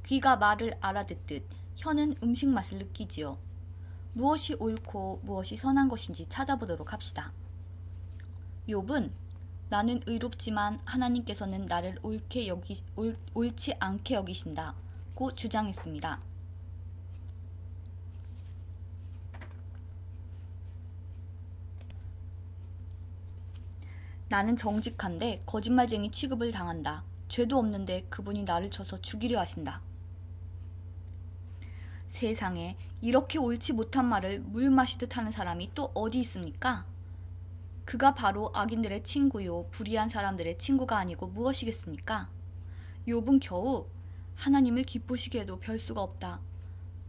귀가 말을 알아듣듯 혀는 음식 맛을 느끼지요. 무엇이 옳고 무엇이 선한 것인지 찾아보도록 합시다. 욥은 나는 의롭지만 하나님께서는 나를 옳지 않게 여기신다고 주장했습니다. 나는 정직한데 거짓말쟁이 취급을 당한다. 죄도 없는데 그분이 나를 쳐서 죽이려 하신다. 세상에 이렇게 옳지 못한 말을 물 마시듯 하는 사람이 또 어디 있습니까? 그가 바로 악인들의 친구요 불의한 사람들의 친구가 아니고 무엇이겠습니까? 욥은 겨우 하나님을 기쁘시게 해도 별 수가 없다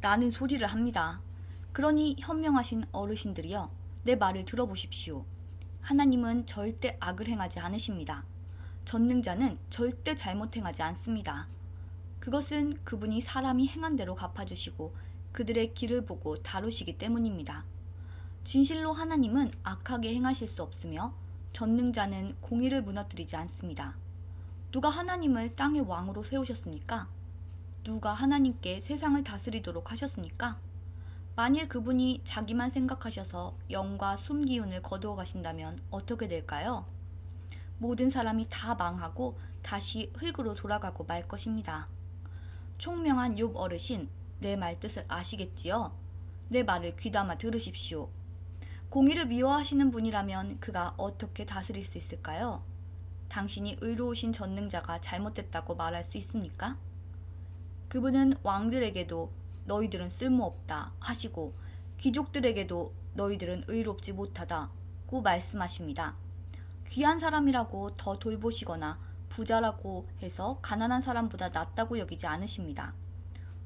라는 소리를 합니다. 그러니 현명하신 어르신들이여, 내 말을 들어보십시오. 하나님은 절대 악을 행하지 않으십니다. 전능자는 절대 잘못 행하지 않습니다. 그것은 그분이 사람이 행한 대로 갚아주시고 그들의 길을 보고 다루시기 때문입니다. 진실로 하나님은 악하게 행하실 수 없으며 전능자는 공의를 무너뜨리지 않습니다. 누가 하나님을 땅의 왕으로 세우셨습니까? 누가 하나님께 세상을 다스리도록 하셨습니까? 만일 그분이 자기만 생각하셔서 영과 숨기운을 거두어 가신다면 어떻게 될까요? 모든 사람이 다 망하고 다시 흙으로 돌아가고 말 것입니다. 총명한 욥 어르신, 내 말뜻을 아시겠지요? 내 말을 귀담아 들으십시오. 공의를 미워하시는 분이라면 그가 어떻게 다스릴 수 있을까요? 당신이 의로우신 전능자가 잘못됐다고 말할 수 있습니까? 그분은 왕들에게도 너희들은 쓸모없다 하시고 귀족들에게도 너희들은 의롭지 못하다고 말씀하십니다. 귀한 사람이라고 더 돌보시거나 부자라고 해서 가난한 사람보다 낫다고 여기지 않으십니다.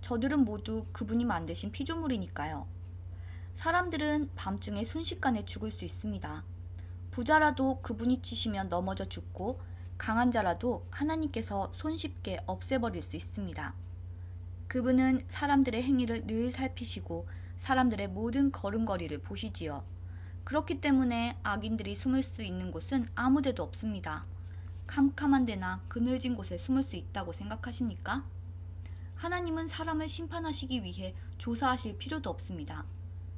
저들은 모두 그분이 만드신 피조물이니까요. 사람들은 밤중에 순식간에 죽을 수 있습니다. 부자라도 그분이 치시면 넘어져 죽고 강한 자라도 하나님께서 손쉽게 없애버릴 수 있습니다. 그분은 사람들의 행위를 늘 살피시고 사람들의 모든 걸음걸이를 보시지요. 그렇기 때문에 악인들이 숨을 수 있는 곳은 아무 데도 없습니다. 캄캄한 데나 그늘진 곳에 숨을 수 있다고 생각하십니까? 하나님은 사람을 심판하시기 위해 조사하실 필요도 없습니다.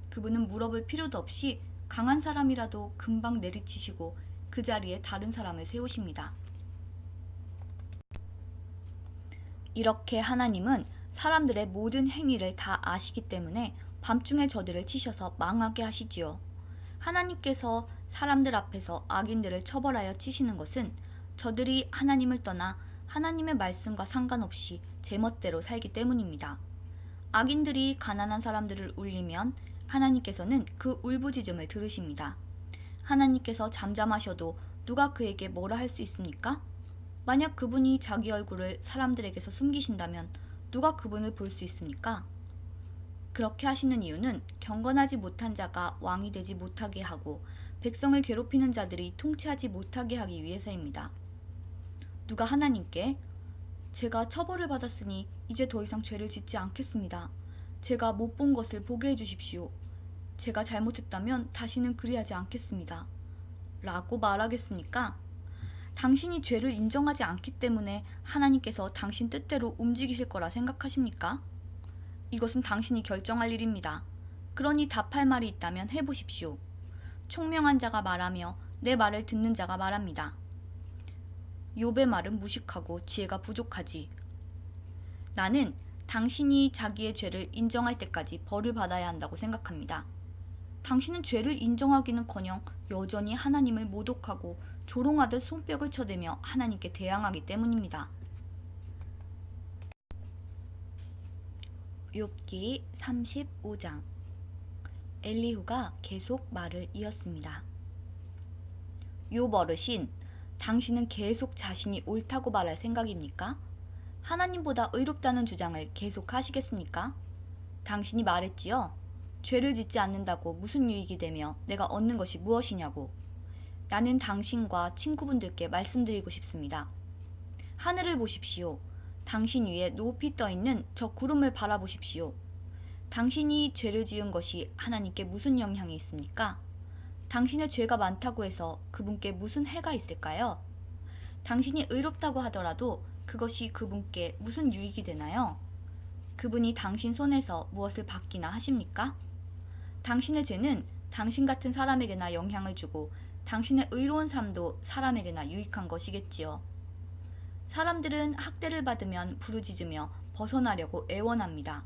그분은 물어볼 필요도 없이 강한 사람이라도 금방 내리치시고 그 자리에 다른 사람을 세우십니다. 이렇게 하나님은 사람들의 모든 행위를 다 아시기 때문에 밤중에 저들을 치셔서 망하게 하시지요. 하나님께서 사람들 앞에서 악인들을 처벌하여 치시는 것은 저들이 하나님을 떠나 하나님의 말씀과 상관없이 제멋대로 살기 때문입니다. 악인들이 가난한 사람들을 울리면 하나님께서는 그 울부짖음을 들으십니다. 하나님께서 잠잠하셔도 누가 그에게 뭐라 할 수 있습니까? 만약 그분이 자기 얼굴을 사람들에게서 숨기신다면 누가 그분을 볼 수 있습니까? 그렇게 하시는 이유는 경건하지 못한 자가 왕이 되지 못하게 하고 백성을 괴롭히는 자들이 통치하지 못하게 하기 위해서입니다. 누가 하나님께 제가 처벌을 받았으니 이제 더 이상 죄를 짓지 않겠습니다. 제가 못 본 것을 보게 해주십시오. 제가 잘못했다면 다시는 그리하지 않겠습니다. 라고 말하겠습니까? 당신이 죄를 인정하지 않기 때문에 하나님께서 당신 뜻대로 움직이실 거라 생각하십니까? 이것은 당신이 결정할 일입니다. 그러니 답할 말이 있다면 해보십시오. 총명한 자가 말하며 내 말을 듣는 자가 말합니다. 욥의 말은 무식하고 지혜가 부족하지. 나는 당신이 자기의 죄를 인정할 때까지 벌을 받아야 한다고 생각합니다. 당신은 죄를 인정하기는커녕 여전히 하나님을 모독하고 조롱하듯 손뼉을 쳐대며 하나님께 대항하기 때문입니다. 욥기 35장. 엘리후가 계속 말을 이었습니다. 욥 어르신, 당신은 계속 자신이 옳다고 말할 생각입니까? 하나님보다 의롭다는 주장을 계속 하시겠습니까? 당신이 말했지요. 죄를 짓지 않는다고 무슨 유익이 되며 내가 얻는 것이 무엇이냐고. 나는 당신과 친구분들께 말씀드리고 싶습니다. 하늘을 보십시오. 당신 위에 높이 떠있는 저 구름을 바라보십시오. 당신이 죄를 지은 것이 하나님께 무슨 영향이 있습니까? 당신의 죄가 많다고 해서 그분께 무슨 해가 있을까요? 당신이 의롭다고 하더라도 그것이 그분께 무슨 유익이 되나요? 그분이 당신 손에서 무엇을 받기나 하십니까? 당신의 죄는 당신 같은 사람에게나 영향을 주고 당신의 의로운 삶도 사람에게나 유익한 것이겠지요. 사람들은 학대를 받으면 부르짖으며 벗어나려고 애원합니다.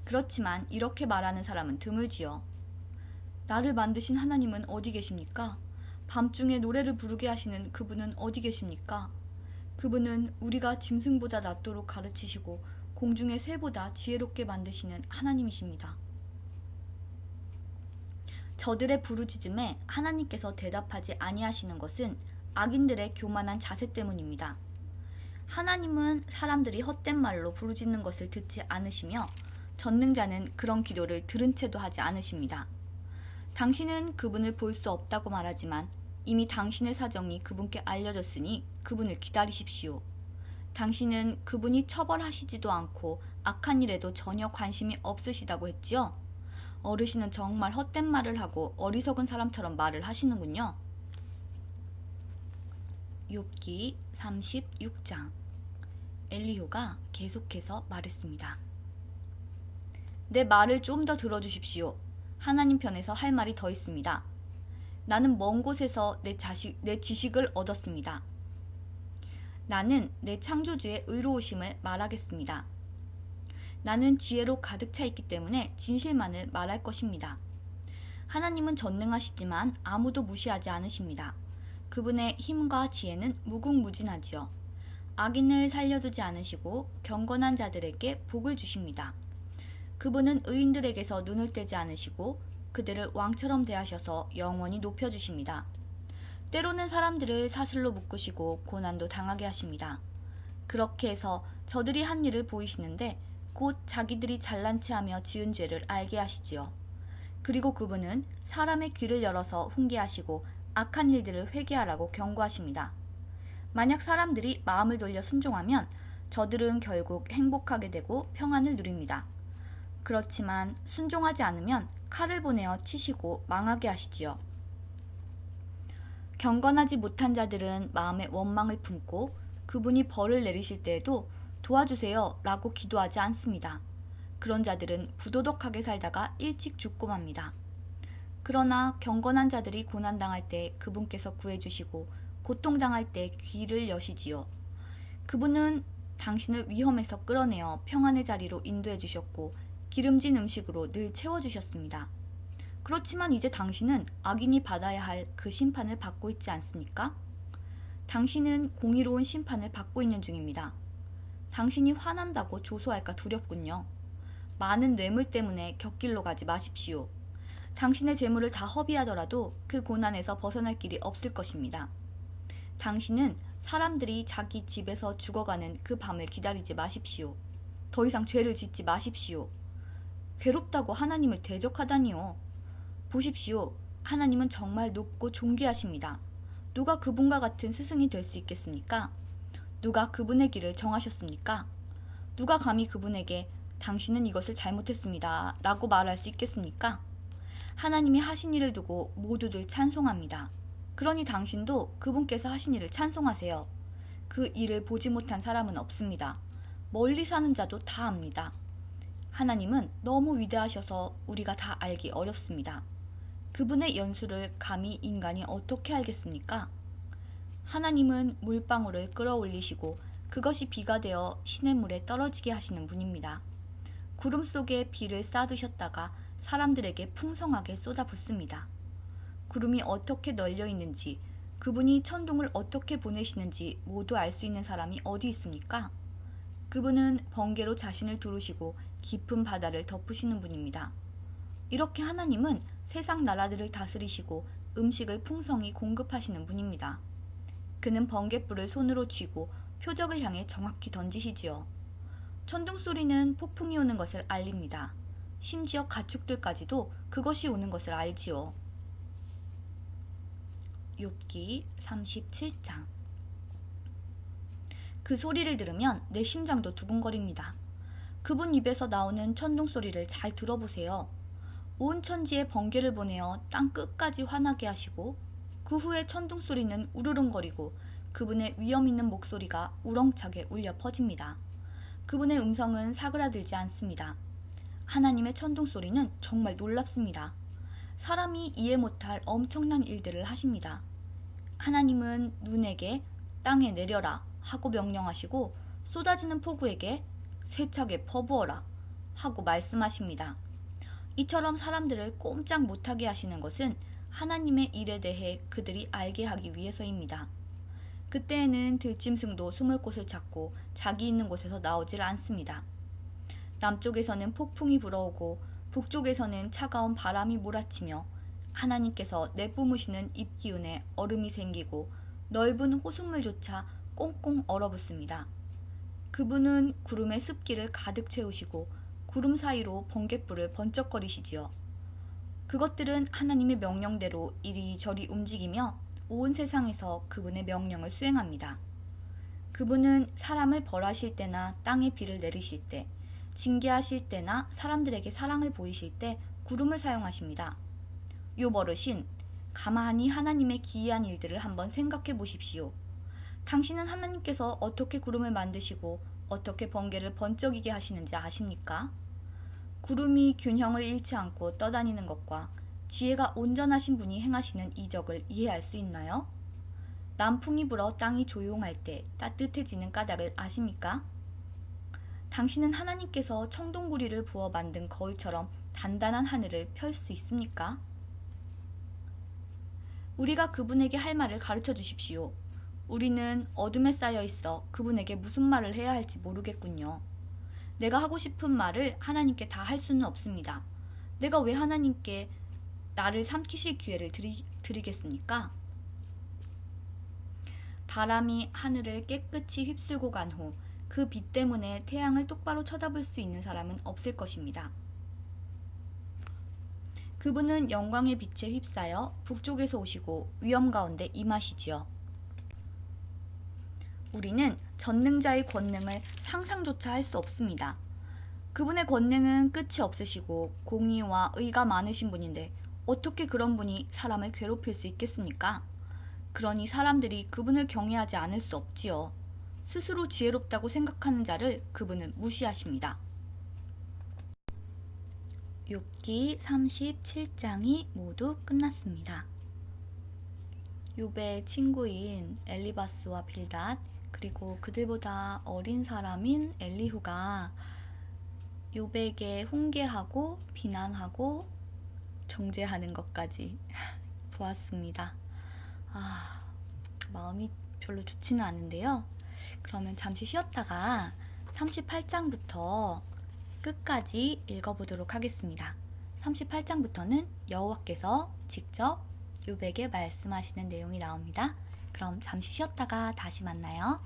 그렇지만 이렇게 말하는 사람은 드물지요. 나를 만드신 하나님은 어디 계십니까? 밤중에 노래를 부르게 하시는 그분은 어디 계십니까? 그분은 우리가 짐승보다 낫도록 가르치시고 공중의 새보다 지혜롭게 만드시는 하나님이십니다. 저들의 부르짖음에 하나님께서 대답하지 아니하시는 것은 악인들의 교만한 자세 때문입니다. 하나님은 사람들이 헛된 말로 부르짖는 것을 듣지 않으시며 전능자는 그런 기도를 들은 채도 하지 않으십니다. 당신은 그분을 볼 수 없다고 말하지만 이미 당신의 사정이 그분께 알려졌으니 그분을 기다리십시오. 당신은 그분이 처벌하시지도 않고 악한 일에도 전혀 관심이 없으시다고 했지요? 어르신은 정말 헛된 말을 하고 어리석은 사람처럼 말을 하시는군요. 욥기 36장. 엘리후가 계속해서 말했습니다. 내 말을 좀 더 들어주십시오. 하나님 편에서 할 말이 더 있습니다. 나는 먼 곳에서 내 지식을 얻었습니다. 나는 내 창조주의 의로우심을 말하겠습니다. 나는 지혜로 가득 차 있기 때문에 진실만을 말할 것입니다. 하나님은 전능하시지만 아무도 무시하지 않으십니다. 그분의 힘과 지혜는 무궁무진하지요. 악인을 살려두지 않으시고 경건한 자들에게 복을 주십니다. 그분은 의인들에게서 눈을 떼지 않으시고 그들을 왕처럼 대하셔서 영원히 높여주십니다. 때로는 사람들을 사슬로 묶으시고 고난도 당하게 하십니다. 그렇게 해서 저들이 한 일을 보이시는데 곧 자기들이 잘난 체하며 지은 죄를 알게 하시지요. 그리고 그분은 사람의 귀를 열어서 훈계하시고 악한 일들을 회개하라고 경고하십니다. 만약 사람들이 마음을 돌려 순종하면 저들은 결국 행복하게 되고 평안을 누립니다. 그렇지만 순종하지 않으면 칼을 보내어 치시고 망하게 하시지요. 경건하지 못한 자들은 마음에 원망을 품고 그분이 벌을 내리실 때에도 도와주세요 라고 기도하지 않습니다. 그런 자들은 부도덕하게 살다가 일찍 죽고 맙니다. 그러나 경건한 자들이 고난당할 때 그분께서 구해주시고 고통당할 때 귀를 여시지요. 그분은 당신을 위험에서 끌어내어 평안의 자리로 인도해 주셨고 기름진 음식으로 늘 채워주셨습니다. 그렇지만 이제 당신은 악인이 받아야 할 그 심판을 받고 있지 않습니까? 당신은 공의로운 심판을 받고 있는 중입니다. 당신이 화난다고 조소할까 두렵군요. 많은 뇌물 때문에 곁길로 가지 마십시오. 당신의 재물을 다 허비하더라도 그 고난에서 벗어날 길이 없을 것입니다. 당신은 사람들이 자기 집에서 죽어가는 그 밤을 기다리지 마십시오. 더 이상 죄를 짓지 마십시오. 괴롭다고 하나님을 대적하다니요. 보십시오. 하나님은 정말 높고 존귀하십니다. 누가 그분과 같은 스승이 될 수 있겠습니까? 누가 그분의 길을 정하셨습니까? 누가 감히 그분에게 당신은 이것을 잘못했습니다 라고 말할 수 있겠습니까? 하나님이 하신 일을 두고 모두들 찬송합니다. 그러니 당신도 그분께서 하신 일을 찬송하세요. 그 일을 보지 못한 사람은 없습니다. 멀리 사는 자도 다 압니다. 하나님은 너무 위대하셔서 우리가 다 알기 어렵습니다. 그분의 연수를 감히 인간이 어떻게 알겠습니까? 하나님은 물방울을 끌어올리시고 그것이 비가 되어 시냇물에 떨어지게 하시는 분입니다. 구름 속에 비를 쌓아두셨다가 사람들에게 풍성하게 쏟아붓습니다. 구름이 어떻게 널려 있는지, 그분이 천둥을 어떻게 보내시는지 모두 알 수 있는 사람이 어디 있습니까? 그분은 번개로 자신을 두르시고 깊은 바다를 덮으시는 분입니다. 이렇게 하나님은 세상 나라들을 다스리시고 음식을 풍성히 공급하시는 분입니다. 그는 번갯불을 손으로 쥐고 표적을 향해 정확히 던지시지요. 천둥 소리는 폭풍이 오는 것을 알립니다. 심지어 가축들까지도 그것이 오는 것을 알지요. 욥기 37장. 그 소리를 들으면 내 심장도 두근거립니다. 그분 입에서 나오는 천둥 소리를 잘 들어보세요. 온 천지에 번개를 보내어 땅 끝까지 화나게 하시고 그 후에 천둥 소리는 우르릉거리고 그분의 위엄 있는 목소리가 우렁차게 울려 퍼집니다. 그분의 음성은 사그라들지 않습니다. 하나님의 천둥 소리는 정말 놀랍습니다. 사람이 이해 못할 엄청난 일들을 하십니다. 하나님은 눈에게 땅에 내려라 하고 명령하시고 쏟아지는 폭우에게 세차게 퍼부어라 하고 말씀하십니다. 이처럼 사람들을 꼼짝 못하게 하시는 것은 하나님의 일에 대해 그들이 알게 하기 위해서입니다. 그때에는 들짐승도 숨을 곳을 찾고 자기 있는 곳에서 나오질 않습니다. 남쪽에서는 폭풍이 불어오고 북쪽에서는 차가운 바람이 몰아치며 하나님께서 내뿜으시는 입기운에 얼음이 생기고 넓은 호숫물조차 꽁꽁 얼어붙습니다. 그분은 구름의 습기를 가득 채우시고 구름 사이로 번갯불을 번쩍거리시지요. 그것들은 하나님의 명령대로 이리저리 움직이며 온 세상에서 그분의 명령을 수행합니다. 그분은 사람을 벌하실 때나 땅에 비를 내리실 때, 징계하실 때나 사람들에게 사랑을 보이실 때 구름을 사용하십니다. 요 버릇인 가만히 하나님의 기이한 일들을 한번 생각해 보십시오. 당신은 하나님께서 어떻게 구름을 만드시고 어떻게 번개를 번쩍이게 하시는지 아십니까? 구름이 균형을 잃지 않고 떠다니는 것과 지혜가 온전하신 분이 행하시는 이적을 이해할 수 있나요? 남풍이 불어 땅이 조용할 때 따뜻해지는 까닭을 아십니까? 당신은 하나님께서 청동구리를 부어 만든 거울처럼 단단한 하늘을 펼 수 있습니까? 우리가 그분에게 할 말을 가르쳐 주십시오. 우리는 어둠에 쌓여 있어 그분에게 무슨 말을 해야 할지 모르겠군요. 내가 하고 싶은 말을 하나님께 다 할 수는 없습니다. 내가 왜 하나님께 나를 삼키실 기회를 드리겠습니까? 바람이 하늘을 깨끗이 휩쓸고 간 후 그 빛 때문에 태양을 똑바로 쳐다볼 수 있는 사람은 없을 것입니다. 그분은 영광의 빛에 휩싸여 북쪽에서 오시고 위엄 가운데 임하시지요. 우리는 전능자의 권능을 상상조차 할 수 없습니다. 그분의 권능은 끝이 없으시고 공의와 의가 많으신 분인데 어떻게 그런 분이 사람을 괴롭힐 수 있겠습니까? 그러니 사람들이 그분을 경외하지 않을 수 없지요. 스스로 지혜롭다고 생각하는 자를 그분은 무시하십니다. 욥기 37장이 모두 끝났습니다. 욥의 친구인 엘리바스와 빌닷 그리고 그들보다 어린 사람인 엘리후가 욥에게 훈계하고 비난하고 정죄하는 것까지 보았습니다. 마음이 별로 좋지는 않은데요. 그러면 잠시 쉬었다가 38장부터 끝까지 읽어보도록 하겠습니다. 38장부터는 여호와께서 직접 욥에게 말씀하시는 내용이 나옵니다. 그럼 잠시 쉬었다가 다시 만나요.